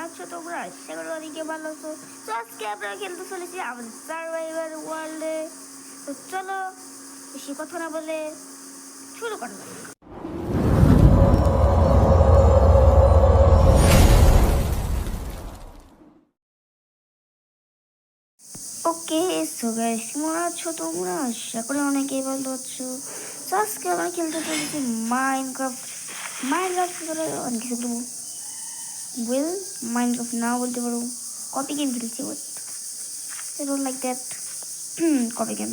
আছো তোমরা? সেগুলো ওদিকে ভালো আছো। তো আজকে আমরা খেলতে চলেছি আমাদের সার্ভাইভার ওয়ার্ল্ডে। তো চলো বেশি কথা না বলে শুরু করা যাক। ওকে, সো গাইস কেমন আছো তোমরা? আশা করি অনেকেই ভালো আছো। তো আজকে আমরা খেলতে চলেছি মাইনক্রাফট। মাইনক্রাফট করে অনেক কিছু করবো। ওয়েল, মাইনক্রাফট নাও বলতে পারো, কপি গেম খেলছি। But I don't like that. Copy game.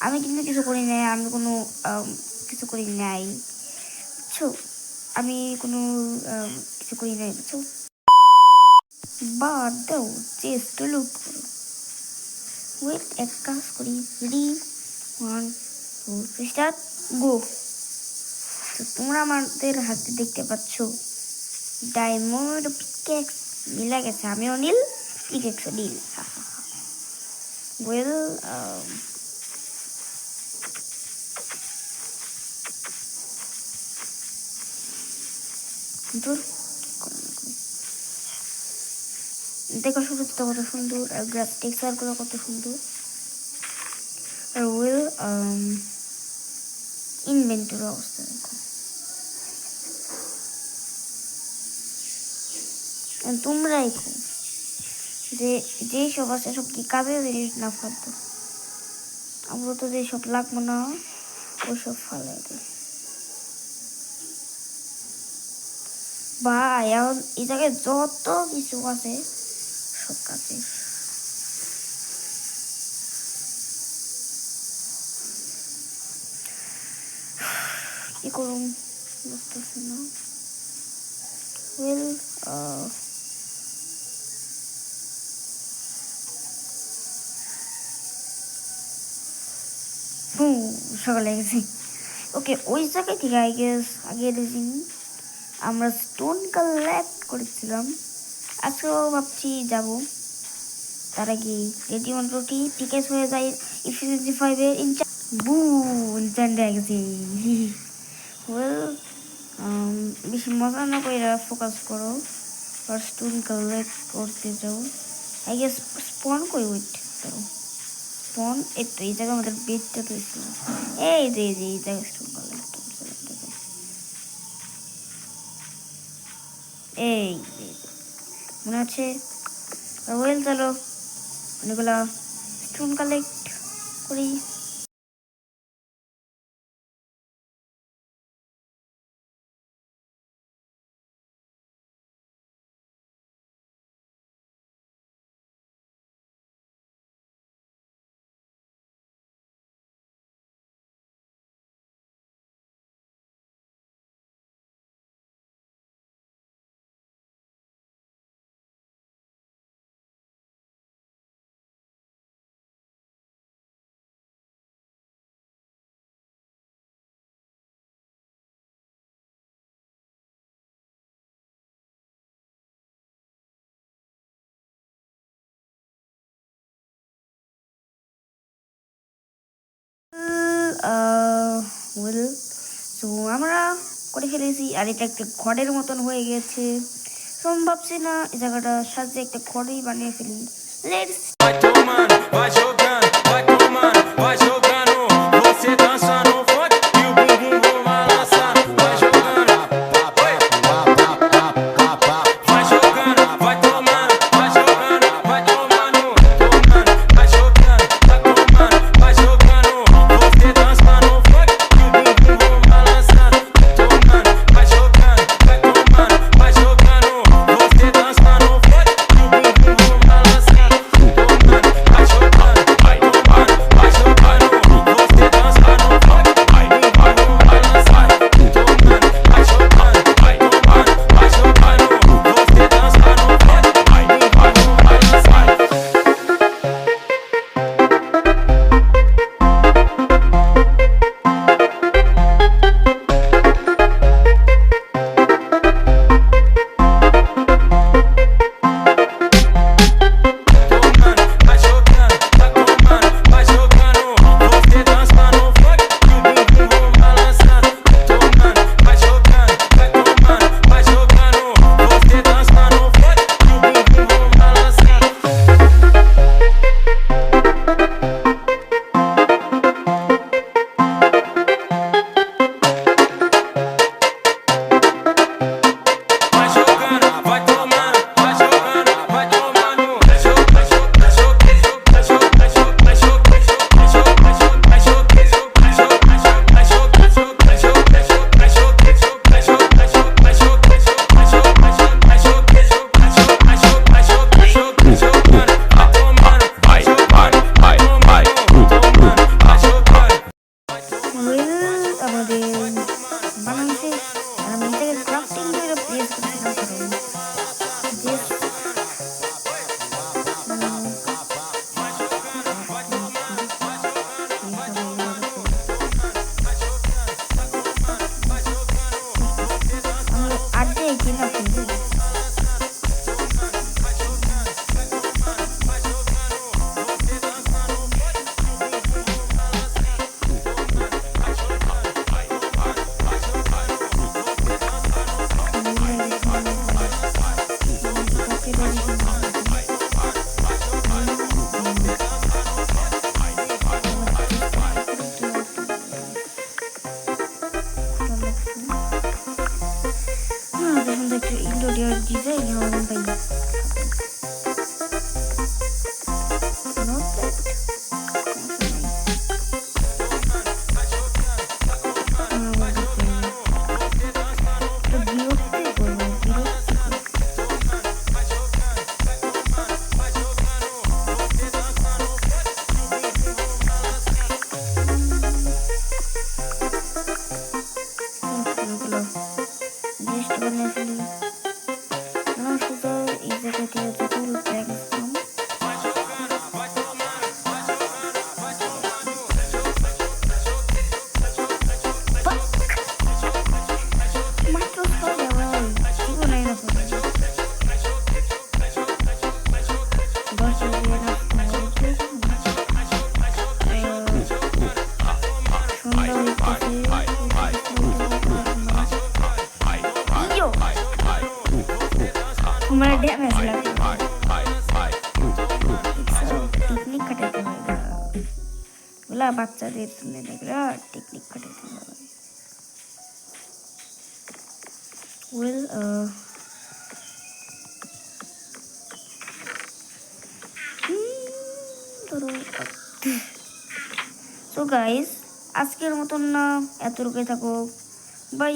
আমি কিন্তু কিছু করি নাই, আমি কোনো কিছু করি নাই বুঝছো। আমি কোনো কিছু করি নাই বুঝছো। বাদ দাও, চেস্ট লুট করো। ওয়েট, এক কাজ করি। রেডি, 1 2 স্টার্ট, গো। তো তোমরা আমাদের হাতে দেখতে পাচ্ছ ডায়মন্ড পিকেক্স মিলা গেছে। আমিও নীল, পিকেক্সও নীল। ওয়েল, দূর দেখো শুরুটা কত সুন্দর, আর গ্রাফ টেক্সচারগুলো কত সুন্দর। আর ওয়েল, ইনভেন্টরি অবস্থা দেখো। তোমরাই যে যেই সব আছে সব কি কাজে জিনিস না ফালতু। আমরা তো যে সব লাগবো না ওইসব ফালাই দিই। ভাই এখন এই জায়গায় যত কিছু আছে সব কাজে। কি করুন বুঝতেছি না। ওয়েল, সকালে গেছি। ওকে, ওই জায়গায় থেকে আই গেস আগের দিন আমরা স্টোন কালেক্ট করেছিলাম। আজকেও ভাবছি যাব। তার আগে রেডি ওয়ান রুটি টিকেস হয়ে যায় ইফিসিয়েন্সি 5-এর ইনস্ট্যান্ট হয়ে গেছি। ওয়েল, বেশি মজা না করে ফোকাস করো আর স্টোন কালেক্ট করতে যাও। আই গেস স্পন কই, ওয়েট করো। স্পন এই জায়গায় আমাদের বেডটা তো ছিল। এই যে এই জায়গায় স্টোন কালেক্ট এই মনে আছে। ওয়েল, চলো অনেকগুলা স্টোন কালেক্ট করি। ওয়েল, তো আমরা করে ফেলেছি। আর এটা একটা ঘরের মতন হয়ে গেছে। তো আমি ভাবছি না এই জায়গাটা সাথে একটা ঘরই বানিয়ে ফেলি। Let's Vai tomando, vai jogando, vai tomando, vai jogando. Você dança no funk e o bumbum vou balançar. Vai jogando, vai jogando, vai tomando, vai jogando, vai tomando, tomando, vai jogando, vai tomando, vai jogando. Você dança no funk e o bumbum vou balançar. Tomando, vai jogando, vai tomando, vai jogando. Você dança no funk e o bumbum vou balançar. Tomando, vai jogando, vai tomando, vai এগুলা বাচ্চাদের তুলে দেখলে technique খাটাতে হবে। Well ধরো so guys আজকের মতন এতটুকুই থাকো, বাই।